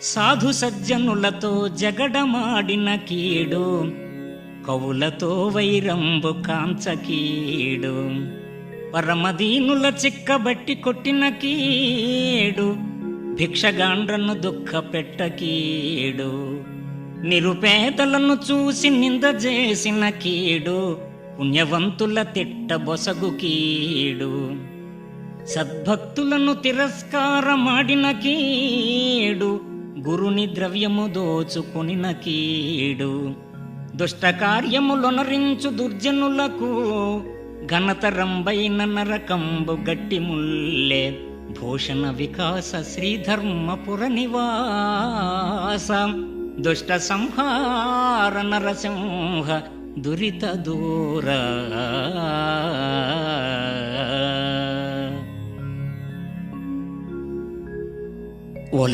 సాధు సజ్జనులతో జగడమాడిన కీడు, కవులతో వైరంబు కాంచకీడు. పరమదీనుల చిక్కబట్టి కొట్టిన కీడు, భిక్షగాండ్రను దుఃఖ పెట్టకీడు. నిరుపేదలను చూసి నింద చేసిన కీడు, పుణ్యవంతుల తిట్టబొసగు కీడు. సద్భక్తులను తిరస్కారమాడిన కీడు, గురుని ద్రవ్యము దోచుకొనిన కీడు. దుష్ట కార్యములొనరించు దుర్జనులకు, ఘనతరంబైన నరకంబు గట్టి ముల్లే. భూషణ వికాస శ్రీధర్మపుర నివాస, దుష్ట సంహార నరసింహ దురిత దూర. ఓ